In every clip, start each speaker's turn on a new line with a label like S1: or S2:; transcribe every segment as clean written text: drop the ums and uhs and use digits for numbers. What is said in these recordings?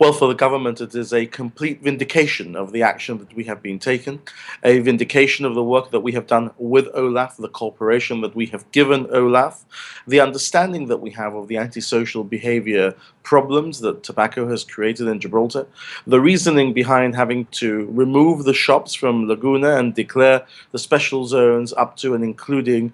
S1: Well, for the government, it is a complete vindication of the action that we have been taken, a vindication of the work that we have done with Olaf, the cooperation that we have given Olaf, the understanding that we have of the antisocial behavior problems that tobacco has created in Gibraltar, the reasoning behind having to remove the shops from Laguna and declare the special zones up to and including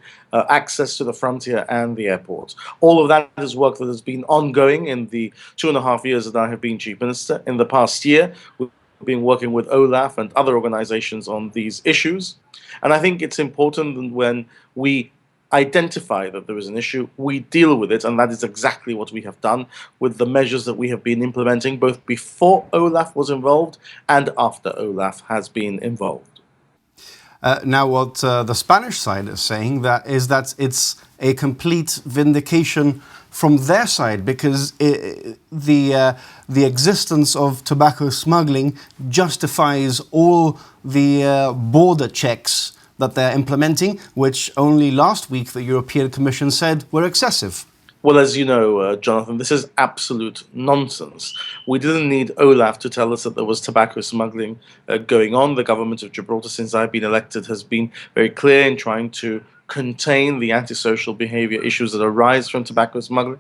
S1: access to the frontier and the airport. All of that is work that has been ongoing in the 2.5 years that I have been Chief Minister. In the past year, we've been working with Olaf and other organizations on these issues. And I think it's important that when we identify that there is an issue, we deal with it, and that is exactly what we have done with the measures that we have been implementing both before Olaf was involved and after Olaf has been involved.
S2: Now, what the Spanish side is saying is that it's a complete vindication from their side, because the existence of tobacco smuggling justifies all the border checks that they're implementing, which only last week the European Commission said were excessive.
S1: Well, as you know, Jonathan, this is absolute nonsense. We didn't need Olaf to tell us that there was tobacco smuggling going on. The government of Gibraltar, since I've been elected, has been very clear in trying to contain the antisocial behavior issues that arise from tobacco smuggling.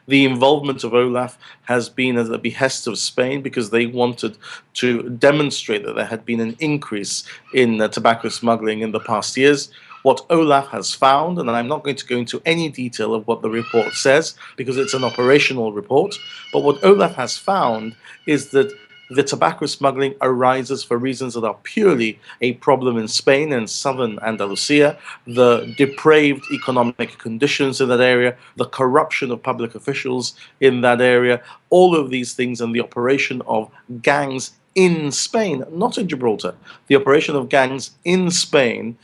S1: The involvement of Olaf has been at the behest of Spain because they wanted to demonstrate that there had been an increase in tobacco smuggling in the past years. What Olaf has found, and I'm not going to go into any detail of what the report says because it's an operational report, but what Olaf has found is that the tobacco smuggling arises for reasons that are purely a problem in Spain and southern Andalusia, the depraved economic conditions in that area, the corruption of public officials in that area, all of these things, and the operation of gangs in Spain, not in Gibraltar, the operation of gangs in Spain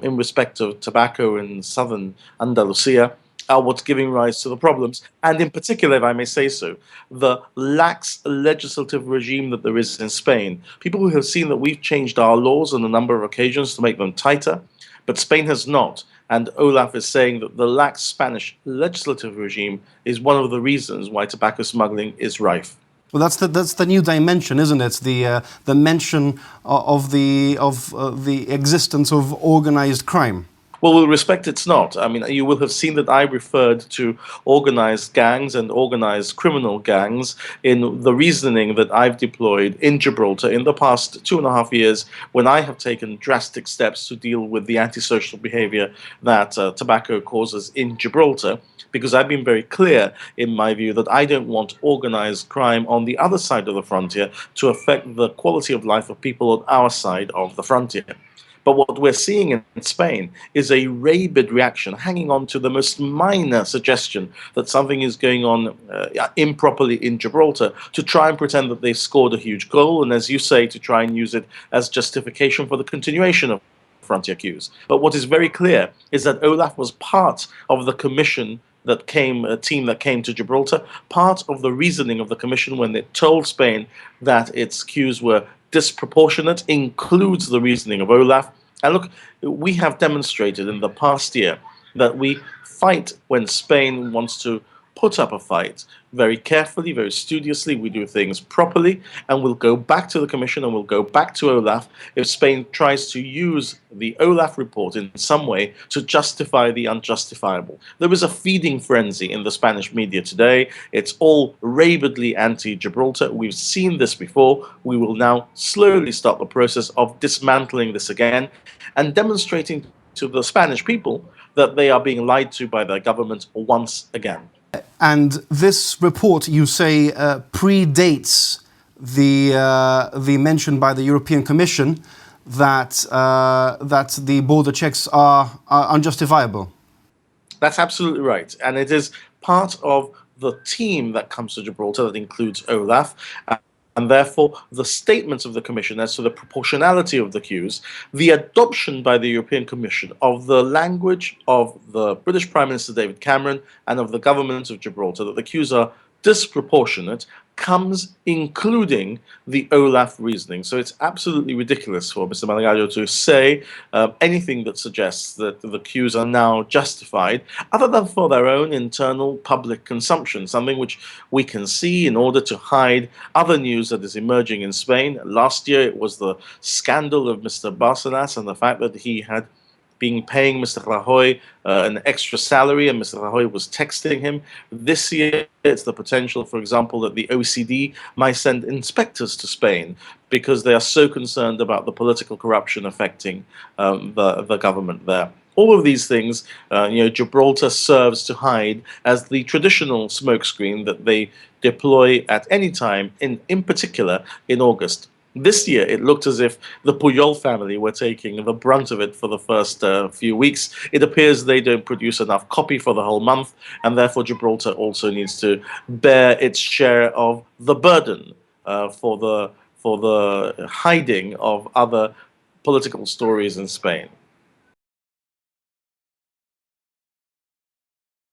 S1: in respect of tobacco in southern Andalusia are what's giving rise to the problems. And in particular, if I may say so, the lax legislative regime that there is in Spain. People who have seen that we've changed our laws on a number of occasions to make them tighter, but Spain has not. And Olaf is saying that the lax Spanish legislative regime is one of the reasons why tobacco smuggling is rife.
S2: Well, that's the new dimension, isn't it? The mention of the existence of organized crime.
S1: Well, with respect, it's not. I mean, you will have seen that I referred to organized gangs and organized criminal gangs in the reasoning that I've deployed in Gibraltar in the past 2.5 years when I have taken drastic steps to deal with the antisocial behavior that tobacco causes in Gibraltar, because I've been very clear in my view that I don't want organized crime on the other side of the frontier to affect the quality of life of people on our side of the frontier. But what we're seeing in Spain is a rabid reaction, hanging on to the most minor suggestion that something is going on improperly in Gibraltar to try and pretend that they've scored a huge goal, and as you say, to try and use it as justification for the continuation of frontier queues. But what is very clear is that Olaf was part of the commission that came, a team that came to Gibraltar, part of the reasoning of the commission when they told Spain that its queues were disproportionate, includes the reasoning of Olaf. And look, we have demonstrated in the past year that we fight when Spain wants to put up a fight very carefully, very studiously. We do things properly, and we'll go back to the Commission and we'll go back to Olaf if Spain tries to use the Olaf report in some way to justify the unjustifiable. There is a feeding frenzy in the Spanish media today. It's all rabidly anti-Gibraltar. We've seen this before. We will now slowly start the process of dismantling this again and demonstrating to the Spanish people that they are being lied to by their government once again.
S2: And this report, you say, predates the mention by the European Commission that that the border checks are unjustifiable.
S1: That's absolutely right, and it is part of the team that comes to Gibraltar that includes Olaf. And therefore, the statements of the Commission as to the proportionality of the queues, the adoption by the European Commission of the language of the British Prime Minister David Cameron and of the government of Gibraltar, that the queues are disproportionate, comes including the Olaf reasoning. So it's absolutely ridiculous for Mr. Malagallo to say anything that suggests that the queues are now justified, other than for their own internal public consumption, something which we can see in order to hide other news that is emerging in Spain. Last year it was the scandal of Mr. Barcenas and the fact that he had been paying Mr. Rajoy an extra salary, and Mr. Rajoy was texting him. This year, it's the potential, for example, that the OECD might send inspectors to Spain because they are so concerned about the political corruption affecting the government there. All of these things, Gibraltar serves to hide as the traditional smokescreen that they deploy at any time, in particular in August. This year, it looked as if the Puyol family were taking the brunt of it for the first few weeks. It appears they don't produce enough copy for the whole month, and therefore Gibraltar also needs to bear its share of the burden for the hiding of other political stories in Spain.